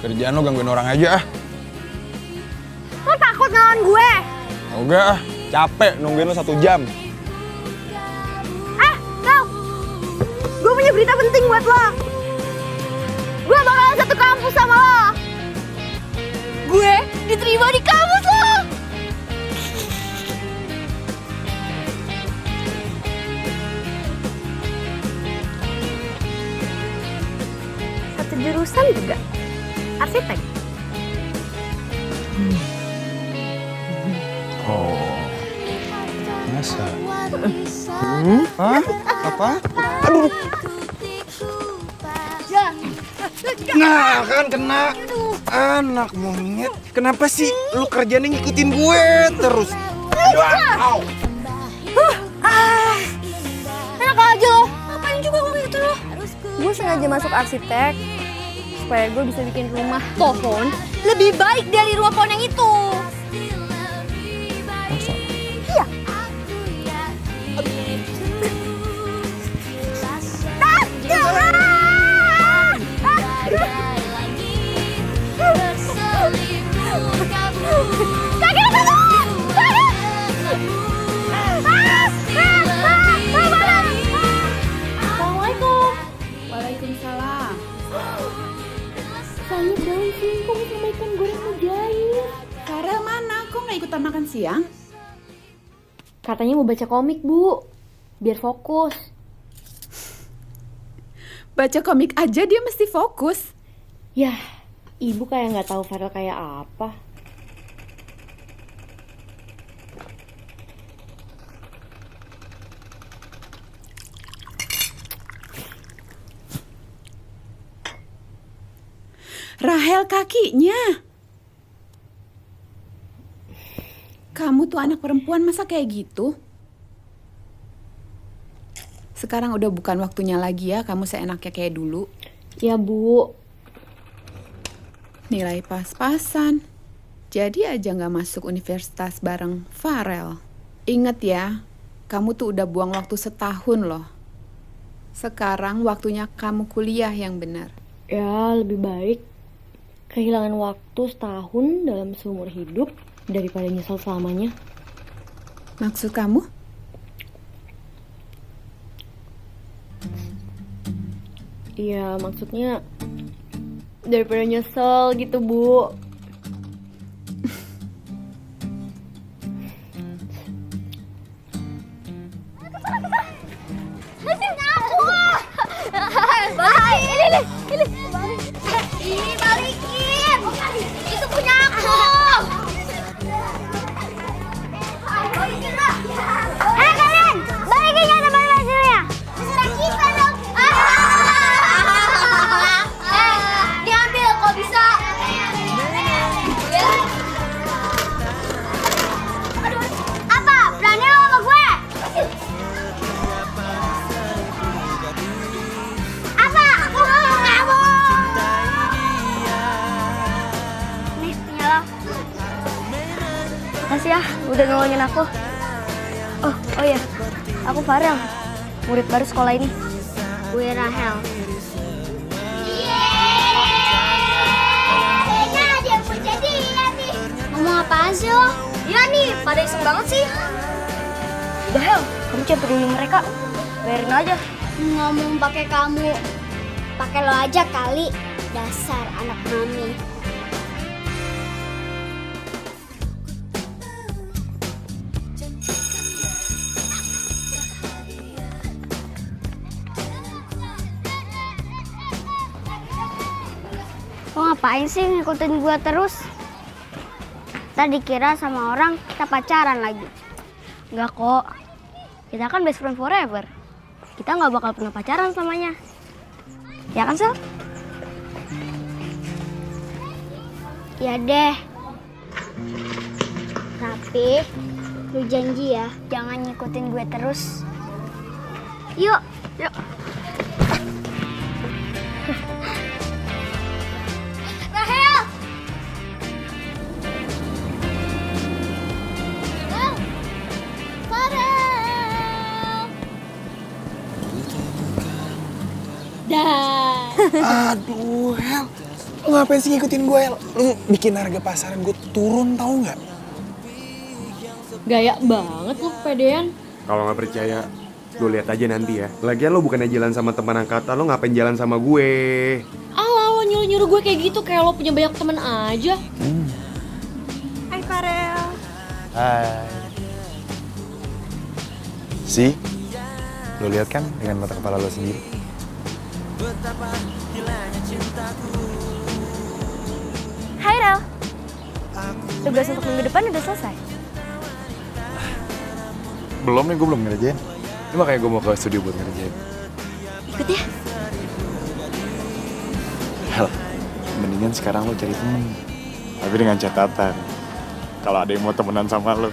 Kerjaan lo gangguin orang aja ah. Lo takut ngelawan gue? Enggak ah, capek nungguin lo 1 jam. Tau, gue punya berita penting buat lo. Gue bakalan satu kampus sama lo. Gue diterima di kampus lo. Satu jurusan juga, arsitek. Oh, masa? Hah? Apa? Aduh. Nah, kan kena. Anak monyet. Kenapa sih lu kerjanya ngikutin gue terus? Wow. Enak aja lo. Ngapain juga gue gitu lo? Gue sengaja masuk arsitek supaya gue bisa bikin rumah pohon lebih baik dari rumah pohon yang itu. Masa? Iya. Assalamualaikum. Waalaikumsalam. Sayur daun singkong sama ikan goreng mujair. Farel mana? Kok nggak ikutan makan siang? Katanya mau baca komik, Bu. Biar fokus. Baca komik aja dia mesti fokus. Yah, ibu kayak nggak tahu Farel kayak apa. Rahel kakinya. Kamu tuh anak perempuan masa kayak gitu? Sekarang udah bukan waktunya lagi ya kamu seenaknya kayak dulu. Ya, Bu. Nilai pas-pasan. Jadi aja gak masuk universitas bareng Farel. Ingat ya, kamu tuh udah buang waktu setahun loh. Sekarang waktunya kamu kuliah yang benar. Ya, lebih baik kehilangan waktu setahun dalam seumur hidup daripada nyesel selamanya. Maksud kamu? Iya, maksudnya daripada nyesel gitu, Bu. Ini balikin. Itu punya aku. Kalian, balikin ya teman hasilnya. Terserah kita dong. Diambil kok bisa. Apa? Berani lo sama gue? Apa? Aku mau kamu. Nih, punya lo. Makasih ya, udah nolongin aku. Oh iya, aku Farel, murid baru sekolah ini. Gue Rahel. Kayaknya ada yang mau jadian nih. Ngomong apaan sih lo? Iya nih, pada iseng banget sih. Udah Hel, kamu jangan peduli mereka. Biarin aja. Ngomong pakai kamu. Pakai lo aja kali. Dasar anak mami. Lo ngapain sih ngikutin gua terus? Tadi dikira sama orang kita pacaran lagi. Enggak kok. Kita kan best friend forever. Kita nggak bakal pernah pacaran selamanya. Ya kan, Sel? Ya deh. Tapi lu janji ya, jangan ngikutin gue terus. Yuk, yuk. Rahel! Rahel! Farel! Dah. Aduh, Hel. Lu ngapain sih ngikutin gue, Hel? Lu bikin harga pasaran gue turun, tau nggak? Gaya banget lu pedean. Kalau nggak percaya, lu lihat aja nanti ya. Lagian lo bukannya jalan sama teman angkatan, lo ngapain jalan sama gue? Lo nyuruh-nyuruh gue kayak gitu, kayak lo punya banyak temen aja. Hai Farel. Hai. Si, lo lihat kan dengan mata kepala lo sendiri. Hai Rel. Tugas untuk minggu depan udah selesai. Belum nih, gue belum ngerjain. Ini makanya gue mau ke studio buat ngerjain. Ikut ya. Hel, mendingan sekarang lo cari temen. Tapi dengan catatan, kalau ada yang mau temenan sama lo.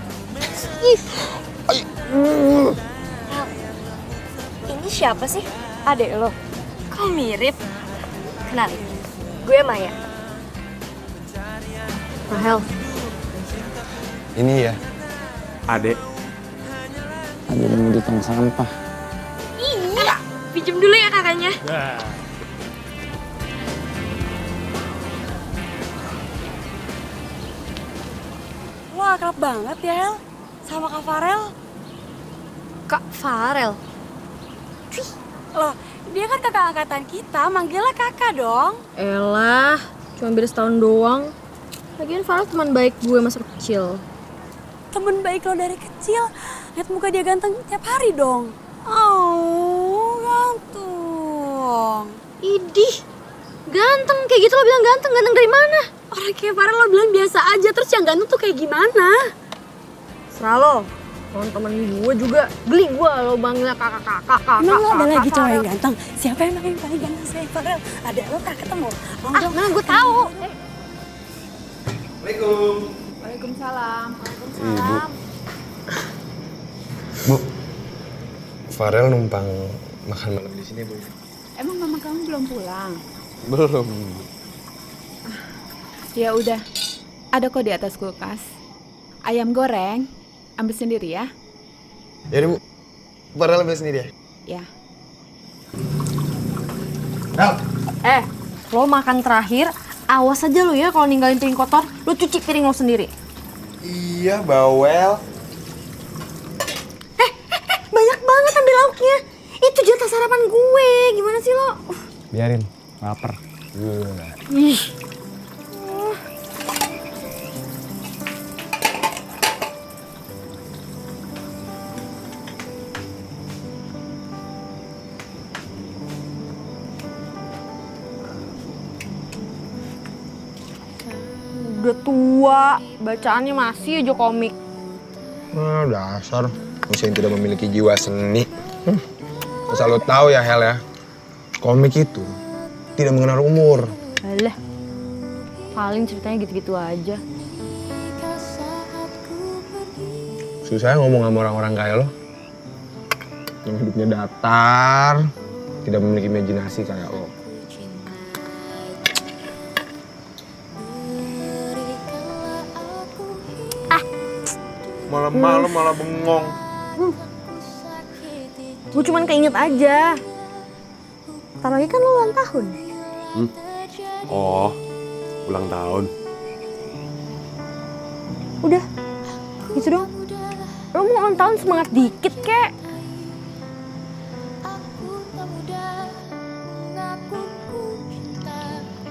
Ini siapa sih? Adek lo. Kok mirip? Kenalin, gue Maya. Rahel. Ini ya, Adek, ada yang mau ditong sampah. Iya. Pinjem dulu ya kakaknya. Lo akrab banget ya Hel sama Kak Farel. Kak Farel. Loh, dia kan kakak angkatan kita, manggilnya kakak dong. Elah, cuma beda setahun doang. Lagian Farel teman baik gue masa kecil. Temen baik lo dari kecil, lihat muka dia ganteng tiap hari dong. Oh, gantung. Idih, ganteng kayak gitu lo bilang ganteng, ganteng dari mana? Orang kayak Farel lo bilang biasa aja, terus yang ganteng tuh kayak gimana? Serah lo, kalau temen gue juga geli gue lo manggilnya kakak. Emang lo ada lagi cowok yang ganteng? Siapa emang yang paling ganteng selain Farel? Ada lo tak ketemu? Mana gue tahu. Assalamualaikum. Waalaikumsalam. Ibu. Bu, Farel numpang makan malam di sini, Bu. Emang mama kamu belum pulang? Belum. Ya udah, ada kok di atas kulkas. Ayam goreng, ambil sendiri ya. Ya Bu, Farel ambil sendiri ya? Ya. Hel. Lo makan terakhir, awas aja lo ya kalau ninggalin piring kotor, lo cuci piring lo sendiri. Iya, bawel. Banyak banget ambil lauknya. Itu jatah sarapan gue. Gimana sih lo? Biarin, lapar. Ih. Udah tua, bacaannya masih aja komik. Ah, dasar. Manusia yang tidak memiliki jiwa seni. Asal lo tahu ya, Hel ya. Komik itu tidak mengenal umur. Alah, paling ceritanya gitu-gitu aja. Susah ngomong sama orang-orang kayak lo. Yang hidupnya datar, tidak memiliki imajinasi kayak lo. Malam-malam malah bengong. Gue cuman keinget aja. Ntar lagi kan lo ulang tahun. Oh, ulang tahun. Udah, gitu dong. Lo mau ulang tahun semangat dikit kek.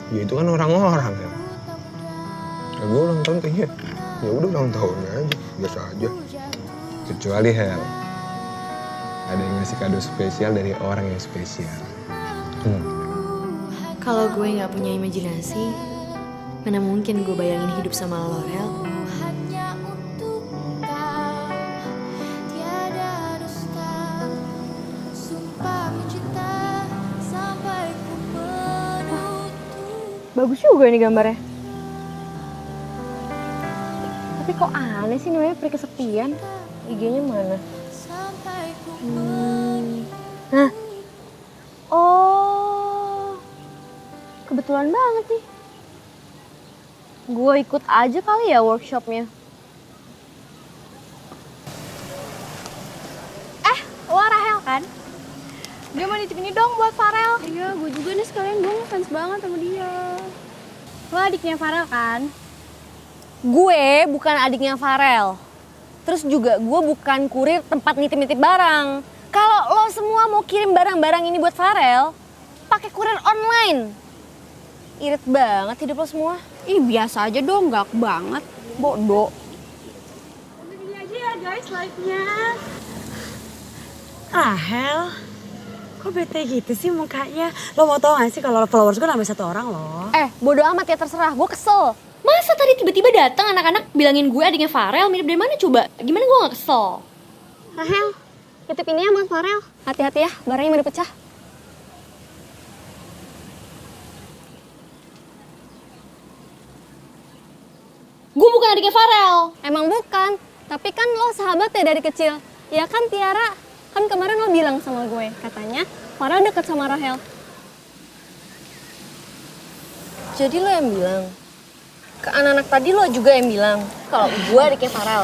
Ya itu kan orang-orang ya. Ya gue ulang tahun kayak gitu. Ya udah ulang tahun aja, biasa aja. Kecuali Hel, ada yang ngasih kado spesial dari orang yang spesial. Kalau gue nggak punya imajinasi, mana mungkin gue bayangin hidup sama lo, Hel? Bagus juga ini gambarnya. Tapi kok aneh sih namanya Pri Kesepian? IG-nya mana? Nah. Oh. Kebetulan banget nih. Gue ikut aja kali ya workshopnya. Lo Rahel kan? Dia mau nitip ini dong buat Farel. Iya, gue juga nih sekalian, gue ngefans banget sama dia. Lo adiknya Farel kan? Gue bukan adiknya Farel. Terus juga gue bukan kurir tempat nitip-nitip barang. Kalau lo semua mau kirim barang-barang ini buat Farel, pakai kurir online. Irit banget hidup lo semua. Ih, biasa aja dong, gak banget. Bodoh. Begini aja ya guys live-nya. Rahel, kok bete gitu sih mukanya? Lo mau tau gak sih kalau followers gue nambah 1 orang loh. Bodoh amat ya, terserah. Gue kesel. Masa tadi tiba-tiba datang anak-anak bilangin gue adiknya Farel, mirip dari mana coba? Gimana gue gak kesel? Rahel, titip ini ya buat Farel. Hati-hati ya, barangnya mau dipecah. Gue bukan adiknya Farel. Emang bukan, tapi kan lo sahabat ya dari kecil. Ya kan Tiara? Kan kemarin lo bilang sama gue, katanya Farel deket sama Rahel. Jadi lo yang bilang? Ke anak-anak tadi lo juga yang bilang kalau gue adiknya Farel.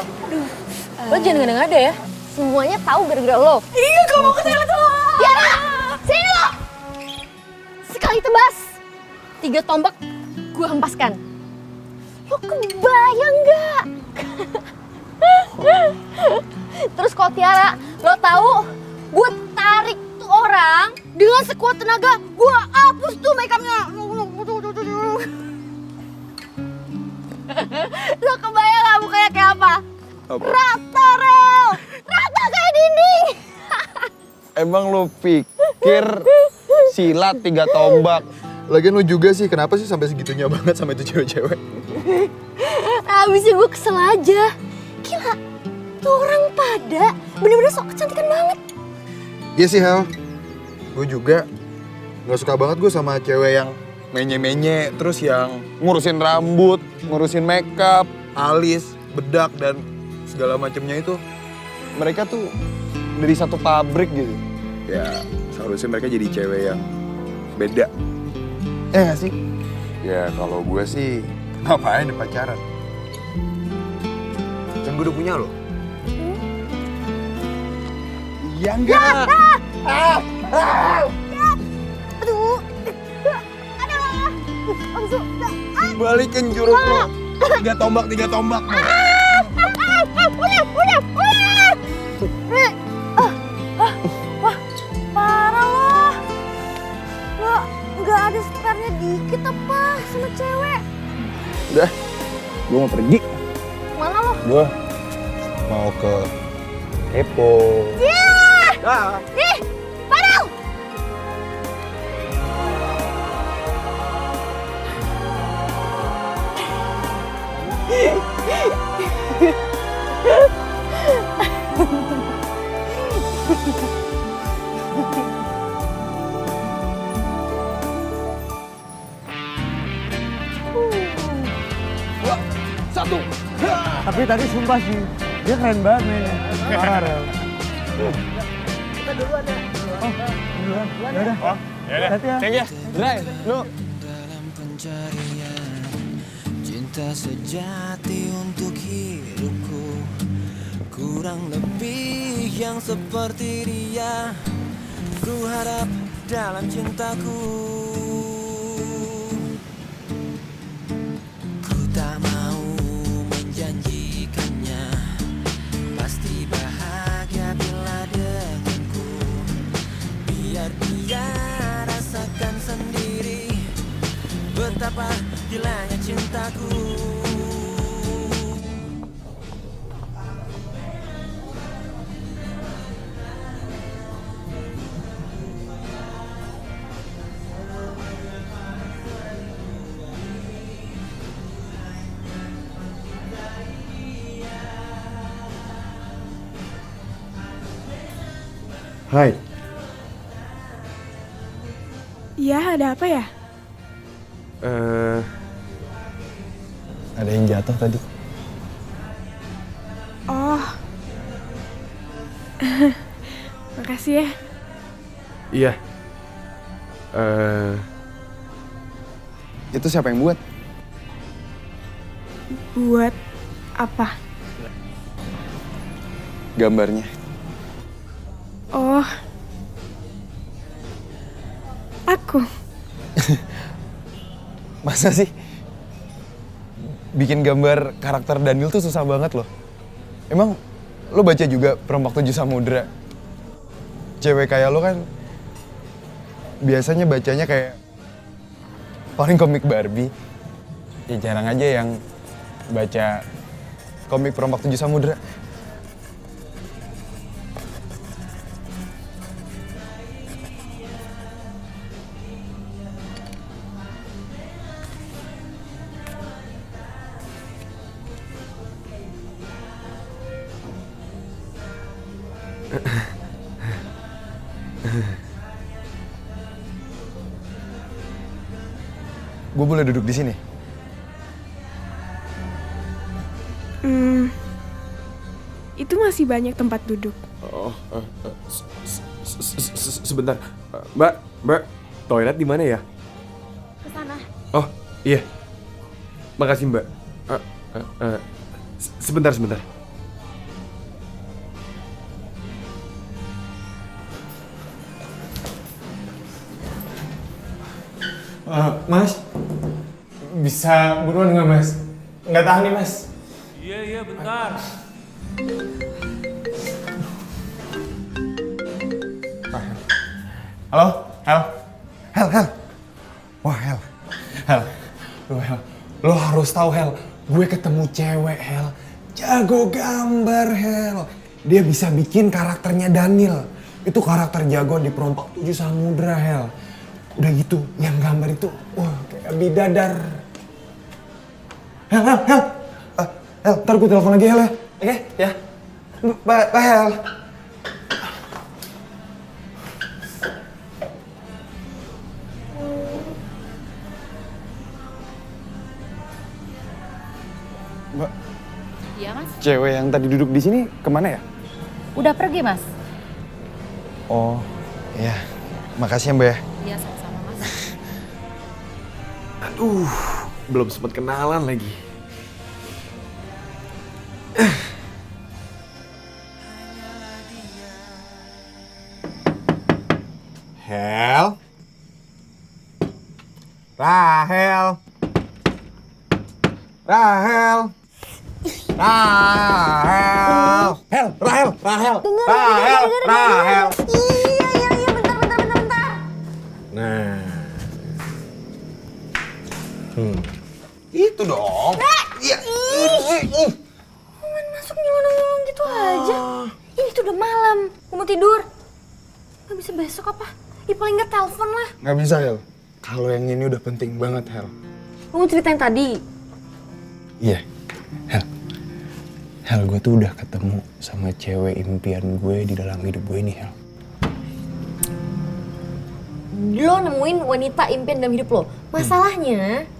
Lo jangan ngada-ngada ya. Semuanya tahu gara-gara lo. Iya, gue mau ketemu lo. Tiara, sini lo. Sekali tebas, 3 tombak gue hempaskan. Lo kebayang gak? Terus kalau Tiara, lo tahu gue tarik tuh orang dengan sekuat tenaga, gue hapus tuh makeupnya. Lo kebayang gak mukanya kayak apa? Rata, Rel! Rata kayak dinding! Emang lo pikir silat 3 tombak? Lagian lo juga sih, kenapa sih sampai segitunya banget sama itu cewek-cewek? Abisnya gue kesel aja. Gila, tuh orang pada bener-bener sok kecantikan banget. Iya sih Hel, gue juga gak suka banget gue sama cewek yang menye-menye, terus yang ngurusin rambut, ngurusin makeup, alis, bedak, dan segala macamnya itu. Mereka tuh dari satu pabrik gitu. Ya, seharusnya mereka jadi cewek yang beda. Gak sih? Ya kalau gue sih ngapain pacaran? Kan gue udah punya loh. Iya enggak? Aduh, aduh, langsung. Balikin jurus lo. 3 tombak. Udah. Wah, parah loh. Nggak ada spare-nya dikit apa sama cewek. Udah, gue mau pergi. Mana lo? Gue mau ke Kepo. Nih, Farel! Satu. Tapi tadi sumpah sih, dia keren banget mainnya. Parah, Rel. Kita duluan ya. Oh, duluan. Yaudah. Yaudah, Hati ya. thank you. Drai, lu. Dalam pencarian cinta sejati untuk hidupku, kurang lebih yang seperti dia. Ku harap dalam cintaku. Ku tak mau menjanjikannya, pasti bahagia bila denganku. Biar dia rasakan sendiri betapa gilanya cintaku. Hai. Iya, ada apa ya? Ada yang jatuh tadi. Oh. Makasih ya. Iya. Itu siapa yang buat? Buat apa? Gambarnya. Oh. Aku. Masa sih? Bikin gambar karakter Daniel tuh susah banget loh. Emang lo baca juga Perompak Tujuh Samudra? Cewek kayak lo kan biasanya bacanya kayak paling komik Barbie. Ya jarang aja yang baca komik Perompak Tujuh Samudra. Gue boleh duduk di sini? Itu masih banyak tempat duduk. Oh, sebentar. Mbak, toilet di mana ya? Ke sana. Oh, iya. Makasih, Mbak. Sebentar. Mas, bisa buruan nggak Mas? Nggak tahan nih Mas. Iya, bentar. Halo, Hel. Hel. Wah, Hel. Lo harus tahu Hel, gue ketemu cewek Hel, jago gambar Hel. Dia bisa bikin karakternya Daniel. Itu karakter jago di Perompak Tujuh Samudra Hel. Udah gitu, yang gambar itu, wah kayak bidadar. Hel, ntar gue telepon lagi Hel ya. Oke, ya. Bye Hel. Mbak, Iya mas. cewek yang tadi duduk di sini kemana ya? Udah pergi mas. Oh, iya. Makasih ya Mbak ya. Iya sama-sama mas. Aduh, belum sempat kenalan lagi. Hel. Rahel. Rahel. Iya, bentar. Nah. Itu dong. Iya. Main masuk nyolong-nyolong gitu aja. Ini tuh udah malam, gue mau tidur. Gak bisa besok apa? Ya paling nggak telepon lah. Nggak bisa Hel. Kalau yang ini udah penting banget Hel. Kamu ceritain tadi. Iya. Hel, gue tuh udah ketemu sama cewek impian gue di dalam hidup gue ini, Hel. Lo nemuin wanita impian dalam hidup lo. Masalahnya,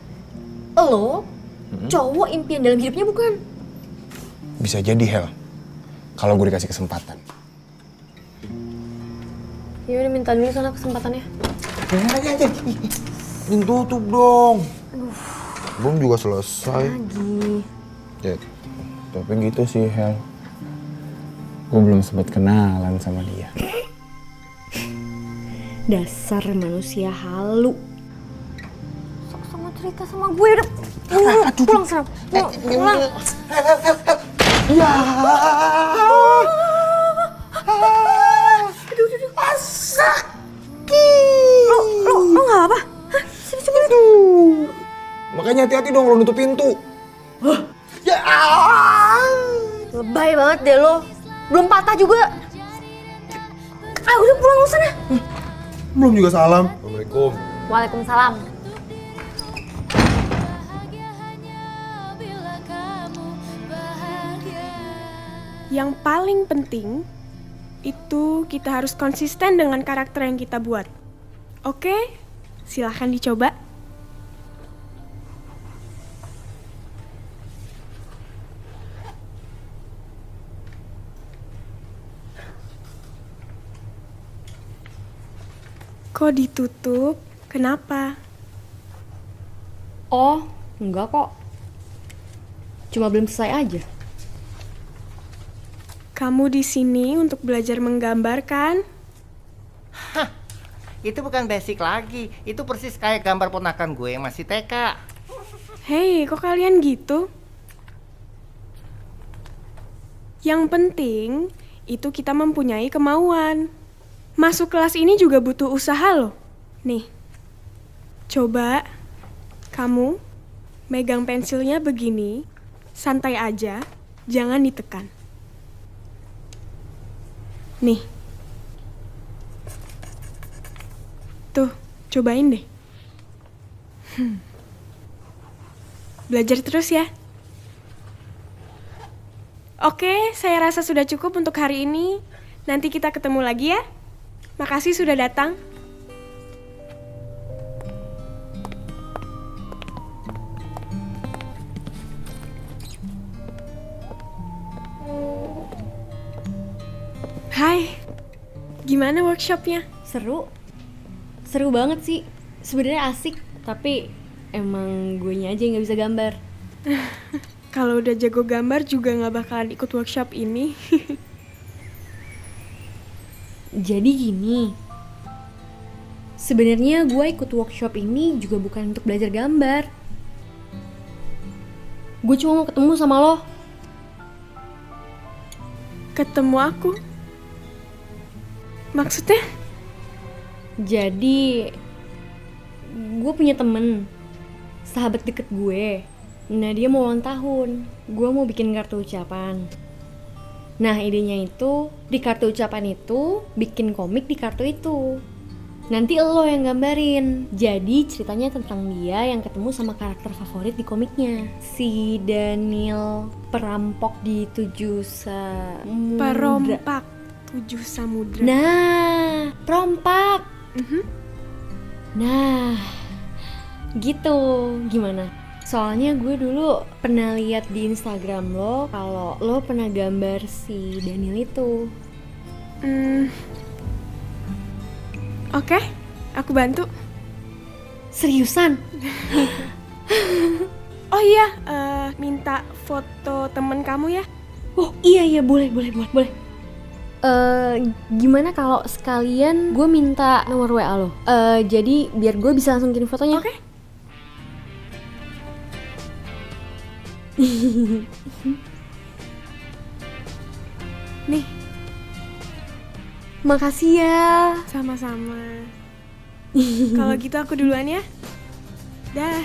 lo cowok impian dalam hidupnya bukan? Bisa jadi, Hel. Kalau gue dikasih kesempatan. Ya udah minta dulu sana kesempatannya. Tutup dong. Belum juga selesai. Lagi. Ya, tapi gitu sih, Hel. Gue belum sempat kenalan sama dia. Dasar manusia halu. Sok-sok mau cerita sama gue udah. Pulang sana. Pulang. Ya. Aduh. Lo nggak apa? Hah? Sini coba lihat. Makanya hati-hati dong lo nutup pintu. Ya. Lebay banget deh lo. Belum patah juga. Ah udah pulang lo sana. Belum juga salam. Assalamualaikum. Waalaikumsalam. Yang paling penting itu kita harus konsisten dengan karakter yang kita buat. Oke, silahkan dicoba. Kok ditutup? Kenapa? Oh, enggak kok. Cuma belum selesai aja. Kamu di sini untuk belajar menggambar kan? Hah, itu bukan basic lagi. Itu persis kayak gambar ponakan gue yang masih TK. Hei, kok kalian gitu? Yang penting itu kita mempunyai kemauan. Masuk kelas ini juga butuh usaha loh. Nih, coba kamu megang pensilnya begini, santai aja, jangan ditekan. Nih. Tuh, cobain deh. Belajar terus ya. Oke, saya rasa sudah cukup untuk hari ini. Nanti kita ketemu lagi ya. Makasih sudah datang. Hai, gimana workshopnya? Seru banget sih. Sebenarnya asik, tapi emang guenya aja yang nggak bisa gambar. Kalau udah jago gambar juga nggak bakalan ikut workshop ini. Jadi gini, sebenarnya gue ikut workshop ini juga bukan untuk belajar gambar. Gue cuma mau ketemu sama lo. Ketemu aku? Maksudnya? Jadi, gue punya temen, sahabat deket gue. Nah, dia mau ulang tahun. Gue mau bikin kartu ucapan. Nah, idenya itu, di kartu ucapan itu, bikin komik di kartu itu. Nanti lo yang gambarin. Jadi ceritanya tentang dia yang ketemu sama karakter favorit di komiknya. Si Daniel perampok di 7 Samudra. Perompak 7 Samudra. Nah, perompak. Nah, gitu. Gimana? Soalnya gue dulu pernah lihat di Instagram lo kalau lo pernah gambar si Daniel itu. Oke, aku bantu. Seriusan? Oh iya, minta foto temen kamu ya? Oh iya boleh. Gimana kalau sekalian gue minta nomor WA lo? Jadi biar gue bisa langsung kirim fotonya. Oke. Nih. Makasih ya. Sama-sama. Kalau gitu aku duluan ya. Dah.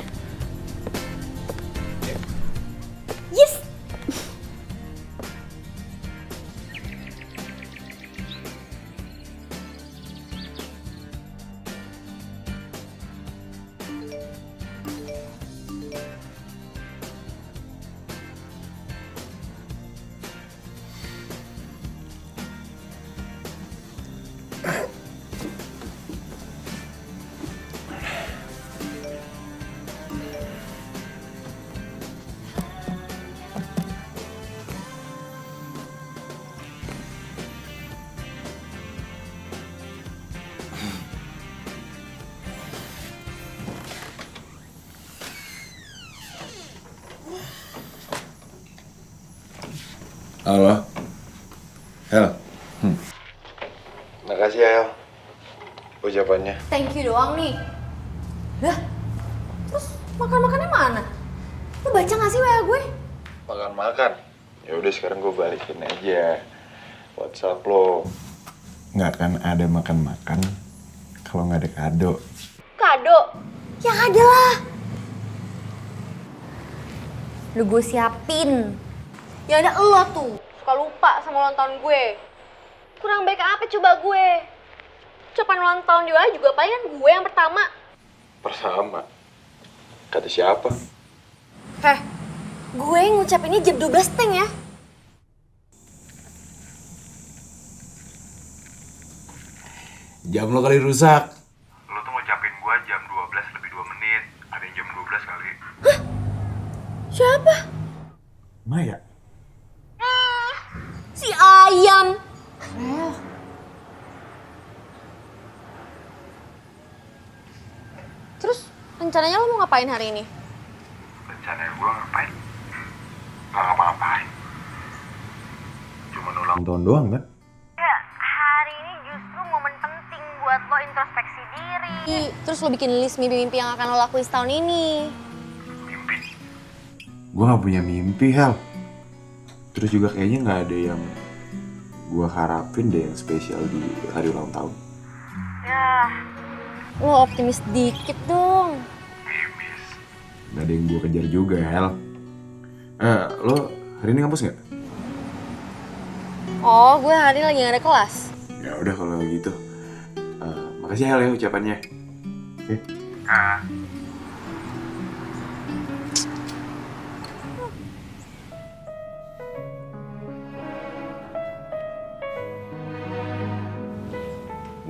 Yes. Halo. Hel. Makasih ya, Hel. ucapannya. Thank you doang nih. Lah, terus makan-makannya mana? Lu baca gak sih WA gue? Makan-makan. Ya udah sekarang gue balikin aja WhatsApp lo. Nggak akan ada makan-makan kalau nggak ada kado. Kado? Ya ada lah. Lu gue siapin. Ya ada elo tuh, suka lupa sama ulang tahun gue. Kurang baik apa coba gue? Ucapan ulang tahun dia juga paling kan gue yang pertama. Pertama? Kata siapa? Gue ngucapinnya jam 12 teng ya. Jam lo kali rusak. Lo tuh ngucapin gua jam 12 lebih 2 menit. Ada yang jam 12 kali. Siapa? Maya? Si ayam. Terus rencananya lo mau ngapain hari ini? Rencananya gua ngapain? Nggak ngapa-ngapain. Cuma ulang tahun doang kan? Ya, hari ini justru momen penting buat lo introspeksi diri. Terus lo bikin list mimpi-mimpi yang akan lo lakuin setahun ini. Mimpi? Gua nggak punya mimpi, Hel. Terus juga kayaknya nggak ada yang gua harapin deh yang spesial di hari ulang tahun. Ya, lo optimis dikit dong. Gak ada yang gue kejar juga, Hel. Lo hari ini ngampus nggak? Oh, gue hari ini lagi gak ada kelas. Ya udah kalau gitu. Makasih Hel ya ucapannya. Oke.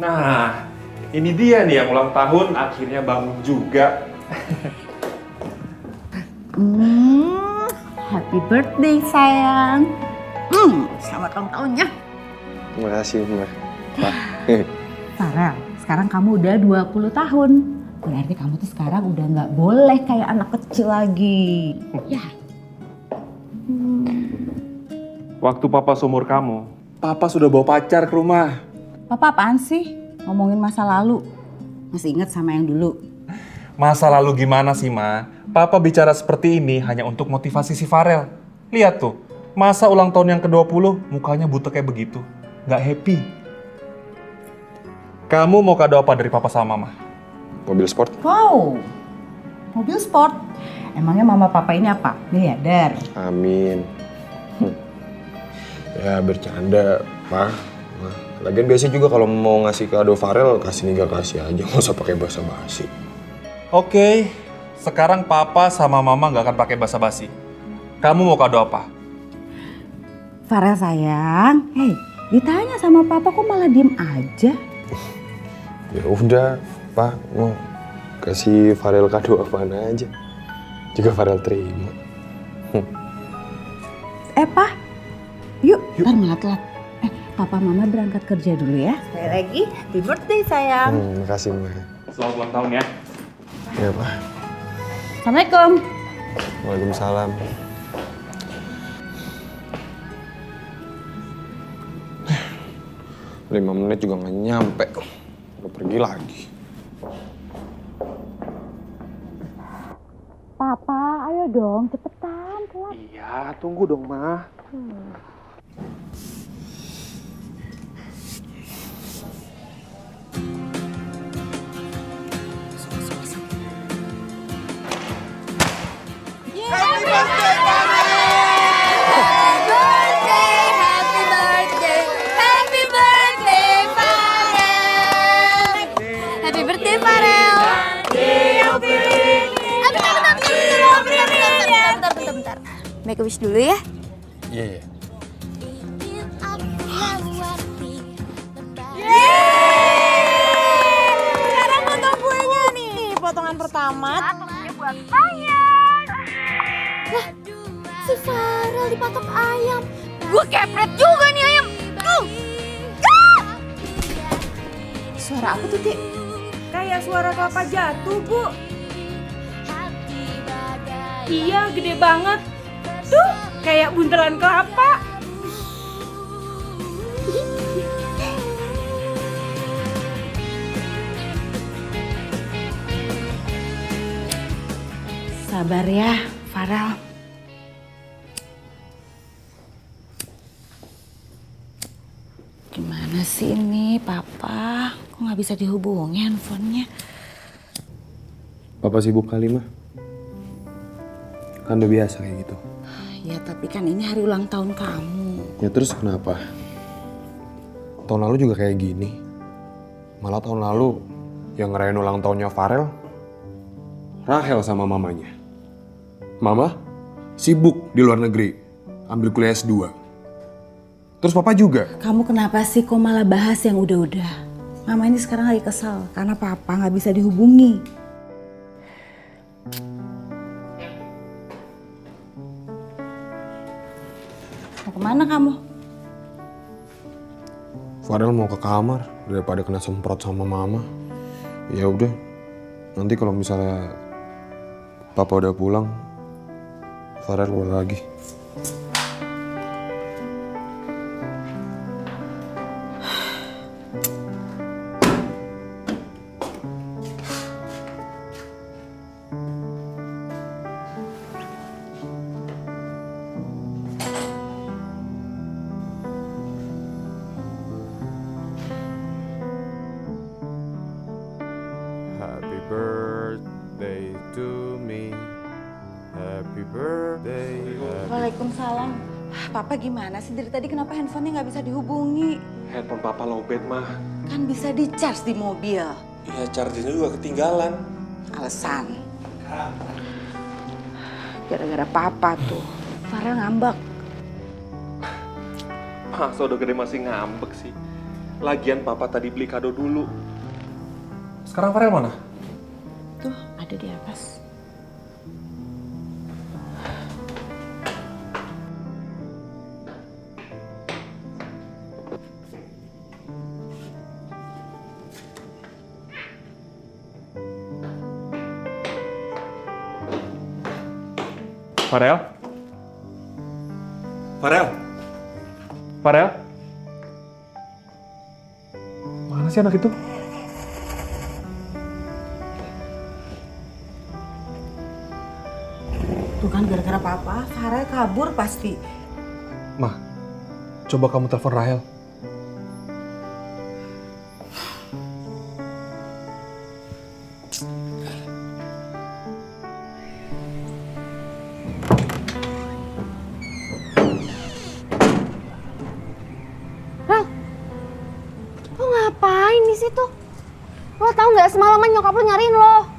Nah, ini dia nih yang ulang tahun akhirnya bangun juga. Happy birthday sayang. Selamat ulang tahunnya. Terima kasih, Mbak. Farel, sekarang kamu udah 20 tahun. Berarti kamu tuh sekarang udah nggak boleh kayak anak kecil lagi. Ya. Waktu papa seumur kamu, papa sudah bawa pacar ke rumah. Papa apaan sih? Ngomongin masa lalu. Masih ingat sama yang dulu? Masa lalu gimana sih, Ma? Papa bicara seperti ini hanya untuk motivasi si Farel. Lihat tuh, masa ulang tahun yang ke-20 mukanya butek kayak begitu. Nggak happy. Kamu mau kado apa dari papa sama mama? Mobil sport. Wow, mobil sport. Emangnya mama papa ini apa? Miliarder? Amin. Ya bercanda, Pak. Lagian biasa juga kalau mau ngasih kado Farel, kasih nih gak kasih aja. Nggak usah pakai basa-basi. Oke, sekarang papa sama mama nggak akan pakai basa-basi. Kamu mau kado apa? Farel sayang, ditanya sama papa kok malah diem aja? Ya udah, Pak, mau kasih Farel kado apaan aja. Juga Farel terima. Pak, yuk. Ntar malah telat. Papa mama berangkat kerja dulu ya. Sekali lagi, happy birthday sayang. Makasih, Mbak. Selamat ulang tahun ya. Ya, Pak. Assalamualaikum. Waalaikumsalam. Lima menit juga nggak nyampe. Udah pergi lagi. Papa, ayo dong, cepetan. Telat. Iya, tunggu dong, Ma. Happy birthday, happy birthday, happy birthday, Farel. Happy birthday, Farel. Bentar. Make a wish dulu ya. Iya. Sekarang potong kuenya nih. Potongan pertama. Satunya buat ayam. Lah, si Farel dipatok ayam. Gue kepret juga nih ayam. Suara apa tuh, Tik? Kayak suara kelapa jatuh, Bu. Iya, gede banget. Tuh, kayak buntelan kelapa. sabar ya, Farel. Gimana sih ini, Papa? Kok nggak bisa dihubungi handphonenya? Papa sibuk kali mah. Kan udah biasa kayak gitu. Ya tapi kan ini hari ulang tahun kamu. Ya terus kenapa? Tahun lalu juga kayak gini. Malah tahun lalu yang ngerayain ulang tahunnya Farel, Rahel sama mamanya. Mama sibuk di luar negeri, ambil kuliah S2. Terus papa juga. Kamu kenapa sih kok malah bahas yang udah-udah? Mama ini sekarang lagi kesal karena papa nggak bisa dihubungi. Mau kemana kamu? Farel mau ke kamar daripada kena semprot sama mama. Ya udah, nanti kalau misalnya papa udah pulang, Farel keluar lagi. Happy birthday to me. Happy birthday. Waalaikumsalam. Papa gimana sih dari tadi kenapa handphonenya nggak bisa dihubungi? Handphone papa lowbat mah. Kan bisa di-charge di mobil. Ya chargernya juga ketinggalan. Alasan. Gara-gara papa tuh. Farel ngambek. Masa udah gede masih ngambek sih. Lagian papa tadi beli kado dulu. Sekarang Farel mana? Tuh, ada di atas. Farel? Farel? Farel? Mana sih anak itu? Tuh kan gara-gara papa, Farel kabur pasti. Ma, coba kamu telepon Rahel. Rel, lo ngapain di situ? Lo tau nggak semalaman nyokap lo nyariin lo?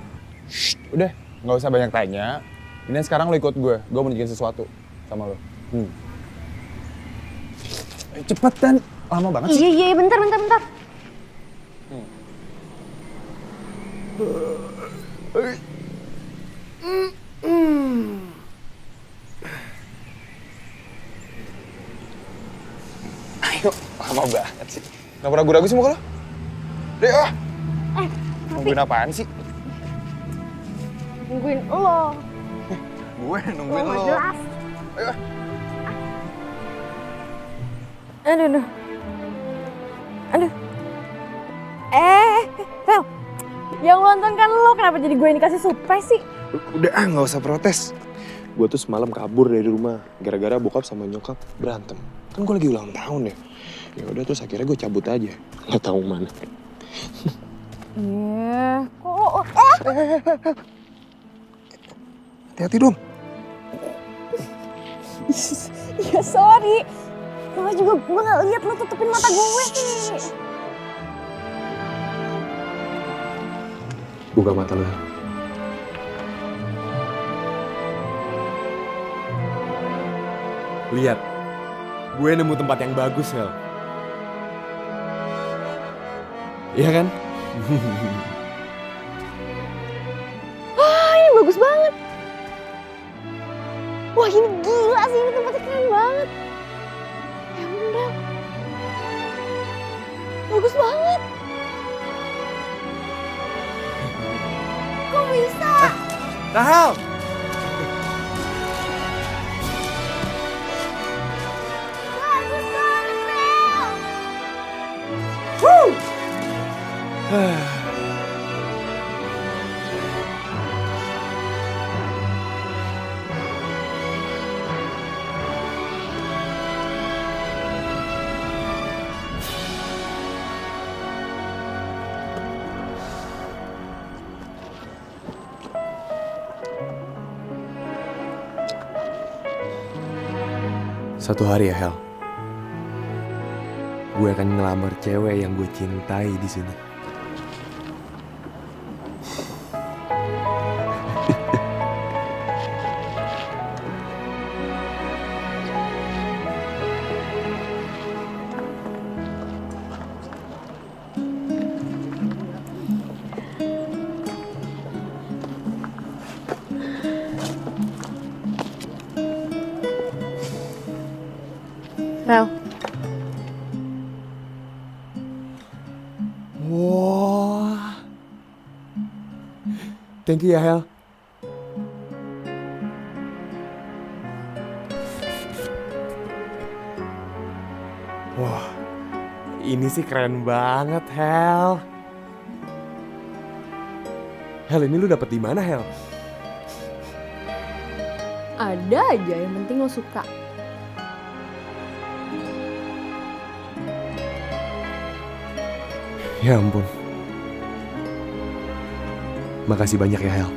Udah, nggak usah banyak tanya. Ini sekarang lo ikut gue mau nunjukin sesuatu sama lo. Cepetan, lama banget sih. Iya, bentar. Ayo, lama banget sih. Kenapa ragu-ragu sih muka lo? Deh, nungguin apaan sih? Nungguin lo. Gue nungguin Lo lo. nggak jelas. Ayo. Aduh. Rel, yang nonton kan lo, kenapa jadi gue yang dikasih surprise sih? Udah nggak usah protes. Gue tuh semalam kabur dari rumah gara-gara bokap sama nyokap berantem. Kan gue lagi ulang tahun ya. Ya udah terus akhirnya gue cabut aja. Nggak tahu mana. Iya, kok? Hati-hati dong. Ya sorry. Namanya juga gue gak lihat lo tutupin mata gue sih. Buka mata lo. Lihat, gue nemu tempat yang bagus, Hel. Iya kan? Wah, ini bagus banget. Wah, ini gila sih, ini tempatnya keren banget. Ya udah. Bagus banget. Kok bisa? Rahel! Bagus banget, Rel. Woo! Satu hari ya, Hel, gue akan ngelamar cewek yang gue cintai di sini. Rel, Wah, thank you ya, Hel. Wah, ini sih keren banget, Hel. Hel, ini lu dapet di mana, Hel? ada aja yang penting lo suka. Ya ampun. Makasih banyak ya, Hel.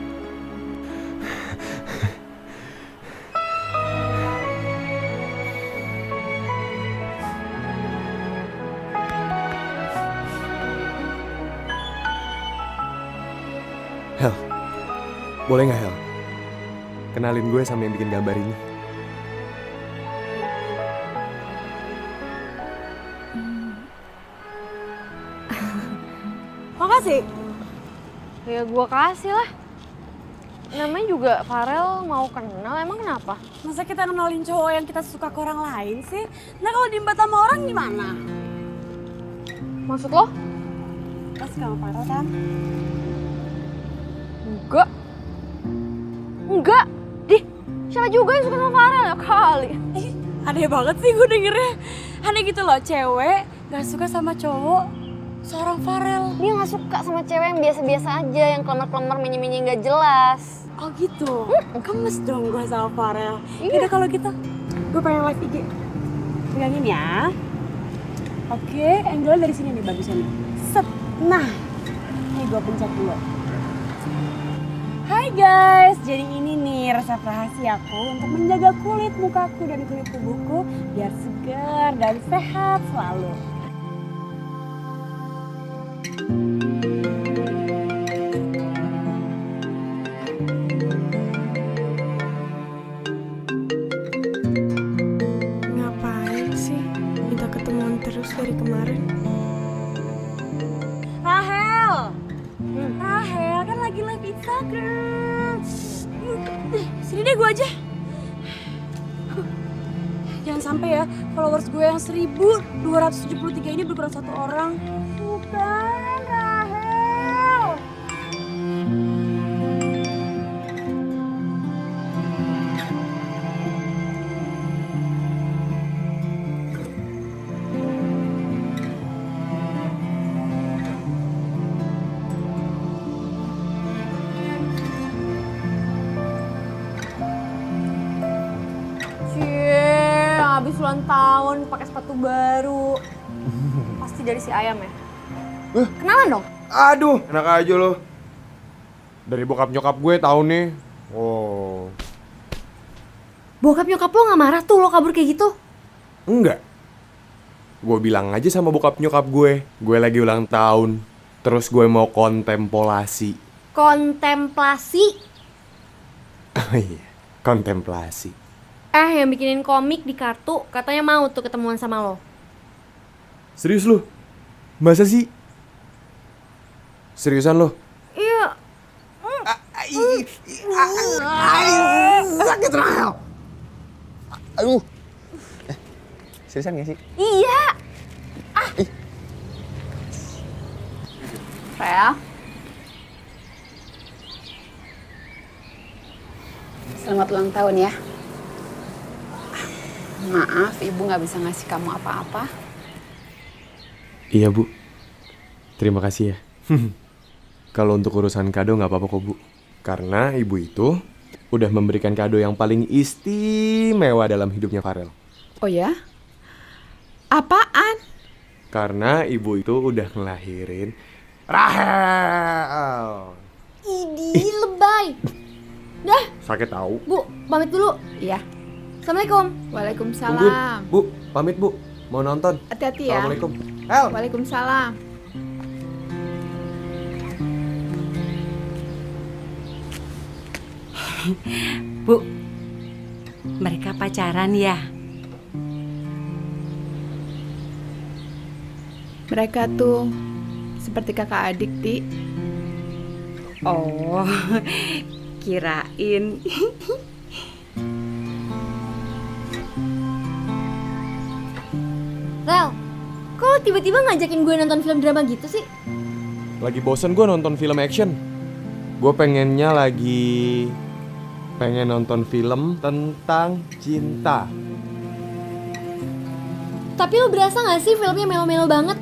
Hel, boleh nggak, Hel? Kenalin gue sama yang bikin gambar ini. Makasih. Ya gua kasih lah. Namanya juga Farel mau kenal, emang kenapa? Masa kita kenalin cowok yang kita suka ke orang lain sih? Nah kalau diembat sama orang gimana? Maksud lo? Pas sama Farel kan? Enggak. Enggak. Dih, siapa juga yang suka sama Farel ya kali? Aneh banget sih gue dengernya. Aneh gitu loh, cewek gak suka sama cowok seorang Farel. Dia gak suka sama cewek yang biasa-biasa aja, yang kelemar-kelemar menye-menye gak jelas. Oh gitu? Gemes dong gue sama Farel. Yaudah kalau gitu, gue pengen live IG. Pegangin ya. Oke, angle dari sini nih bagusnya nih. Set. Nah, ini gue pencet dulu. Hai guys, jadi ini nih resep rahasiaku untuk menjaga kulit mukaku dan kulit tubuhku biar segar dan sehat selalu. Ngapain sih minta ketemuan terus dari kemarin? Rahel! Rahel kan lagi live Instagram. Sini deh gue aja. Jangan sampai ya followers gue yang 1273 ini berkurang satu orang. Bukan Rahel. Cie, habis ulang tahun pakai sepatu baru. Pasti dari si Ayam ya? Kenalan dong? Aduh, enak aja lo. Dari bokap nyokap gue tahu nih. Oh. Bokap nyokap lo gak marah tuh lo kabur kayak gitu? Enggak. Gue bilang aja sama bokap nyokap gue lagi ulang tahun. Terus gue mau kontemplasi. Kontemplasi? Oh iya, kontemplasi. Yang bikinin komik di kartu katanya mau tuh ketemuan sama lo. Serius lu? Masa sih? Seriusan lo? Iya. Sakit Rahel. Aduh. Seriusan gak sih? Iya. Rel. Selamat ulang tahun ya. Maaf, Ibu nggak bisa ngasih kamu apa-apa. Iya Bu. Terima kasih ya. Kalau untuk urusan kado nggak apa-apa kok Bu. Karena ibu itu udah memberikan kado yang paling istimewa dalam hidupnya Farel. Oh ya? Apaan? Karena ibu itu udah ngelahirin Rahel. Idih, lebay. Dah, Sakit tahu. Bu, pamit dulu. Iya. Assalamualaikum. Waalaikumsalam. Bu, pamit Bu. Mau nonton. Hati-hati ya. Assalamualaikum. Hel. Waalaikumsalam. Bu, mereka pacaran ya? Mereka tuh seperti kakak adik, Ti. Oh, kirain. Rel, kok lo tiba-tiba ngajakin gue nonton film drama gitu sih? Lagi bosen gue nonton film action. Gue pengen nonton film tentang cinta. Tapi lo berasa gak sih filmnya melo-melo banget?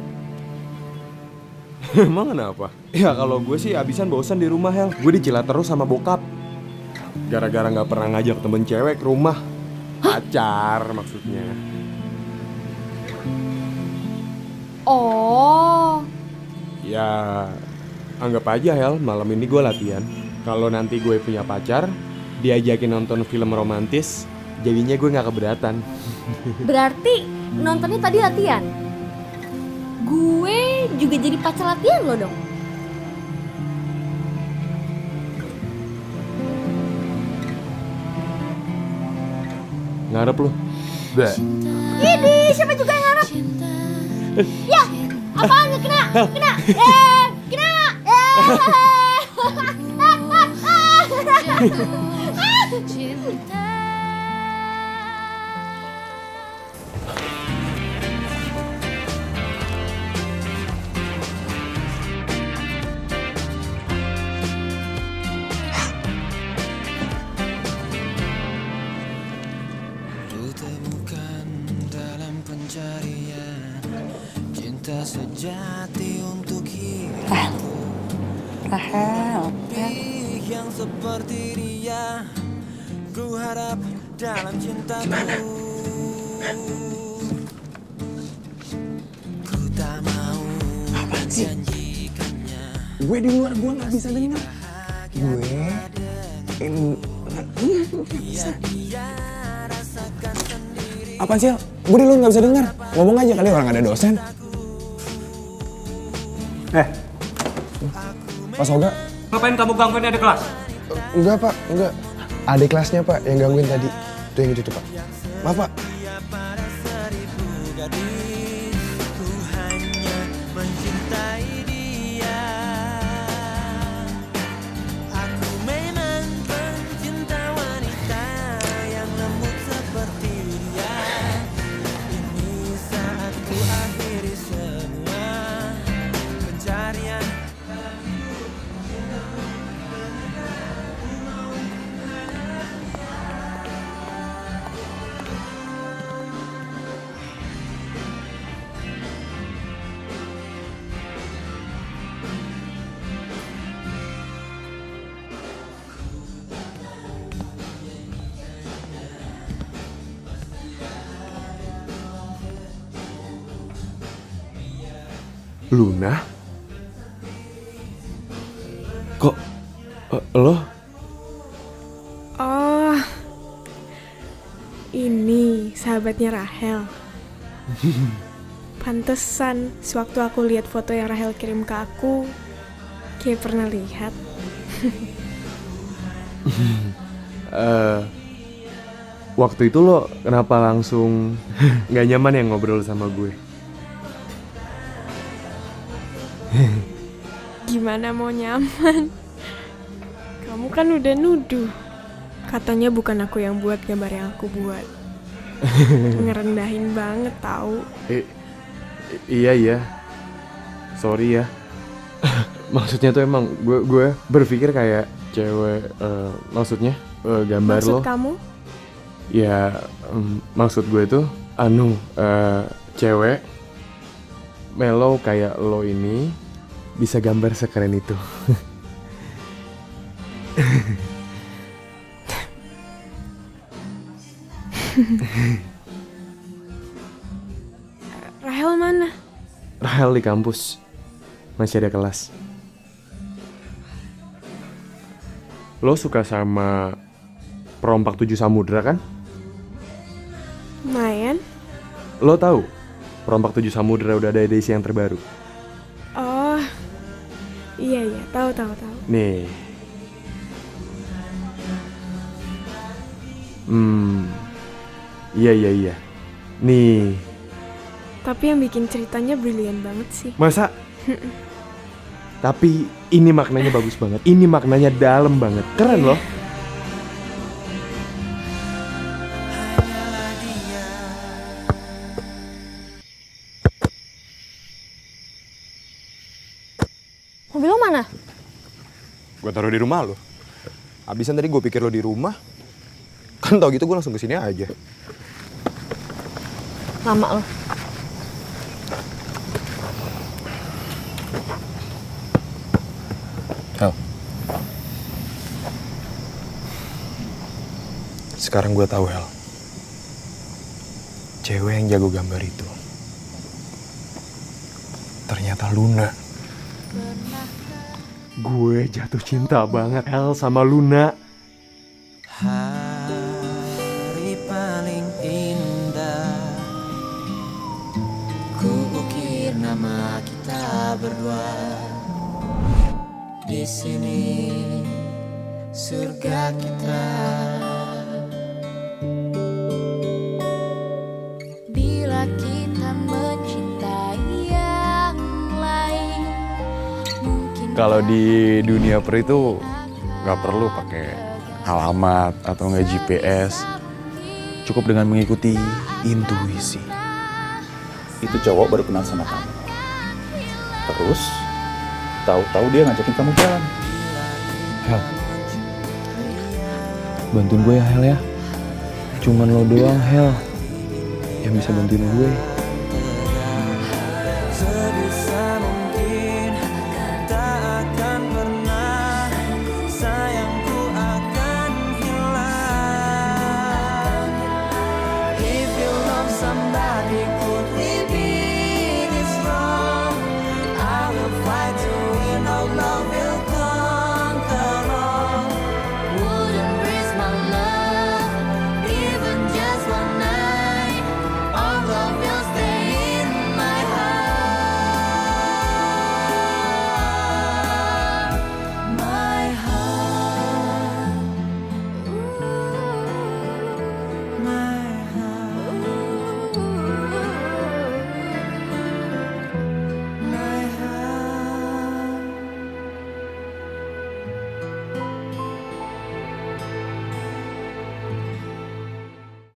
Emang kenapa? Ya kalau gue sih abisan bosan di rumah, Hel. Gue dijilat terus sama bokap. Gara-gara gak pernah ngajak temen cewek ke rumah. Pacar maksudnya. Oh. Ya anggap aja, Hel, malam ini gue latihan. Kalau nanti gue punya pacar, diajakin nonton film romantis, jadinya gue gak keberatan. Berarti nontonnya tadi latihan? Gue juga jadi pacar latihan lo dong? Ngarep lo? Bah. Ini siapa juga yang ngarep? Ya, apaan gak kena? Kena! Kena! Kutemukan dalam pencarian cinta sejati untuk hidupku. Rahel. Yang seperti dia, ku harap dalam cintaku. Ku tak mau menjanjikannya. Gue di luar, gue gak bisa dengar. Gue gak bisa. Apaan sih? Gue di luar gak bisa dengar. Ngomong aja kali, orang ada dosen. Pak Soga. Ngapain kamu gangguin adik kelas? Enggak Pak, enggak. Adik kelasnya Pak yang gangguin tadi. Itu yang itu tuh Pak. Maaf Pak. Ku hanya mencintai dia. Aku memang pencinta wanita yang lembut seperti dia. Ini saat ku akhiri semua pencarian. Luna? Kok lo? Oh, ini sahabatnya Rahel. Pantesan, sewaktu aku lihat foto yang Rahel kirim ke aku, kayak pernah lihat. Waktu itu lo kenapa langsung gak nyaman ya ngobrol sama gue? Gimana mau nyaman? Kamu kan udah nuduh. Katanya bukan aku yang buat gambar yang aku buat. Ngerendahin banget tahu. Iya. Sorry ya. Maksudnya tuh emang gue berpikir kayak cewek, maksudnya gambar Maksud lo. kamu? Ya, maksud gue tuh cewek mellow kayak lo ini bisa gambar sekeren itu. Rahel mana? Rahel di kampus. Masih ada kelas. Lo suka sama Perompak Tujuh Samudra kan? Lo tahu Perompak Tujuh Samudera udah ada edisi yang terbaru. Oh, iya, tahu. Nih. Iya. Nih. Tapi yang bikin ceritanya brilian banget sih. Masa? Tapi ini maknanya bagus banget. Ini maknanya dalam banget. Keren loh. Mobil lo mana? Gue taruh di rumah lo. Abisan tadi gue pikir lo di rumah. Kan tau gitu gue langsung kesini aja. Lama lo. Hel. Sekarang gue tahu Hel. Cewek yang jago gambar itu ternyata Luna. Gue jatuh cinta banget Hel sama Luna. Hari paling indah, ku ukir nama kita berdua. Di sini surga kita. Bila kita mencintai yang lain, mungkin Kalau di dunia per itu nggak perlu pakai alamat atau nggak GPS, cukup dengan mengikuti intuisi. Itu cowok baru kenal sama kamu, terus tahu-tahu dia ngajakin kamu jalan. Hel, bantuin gue ya Hel ya. Cuman lo doang Hel yang bisa bantuin gue.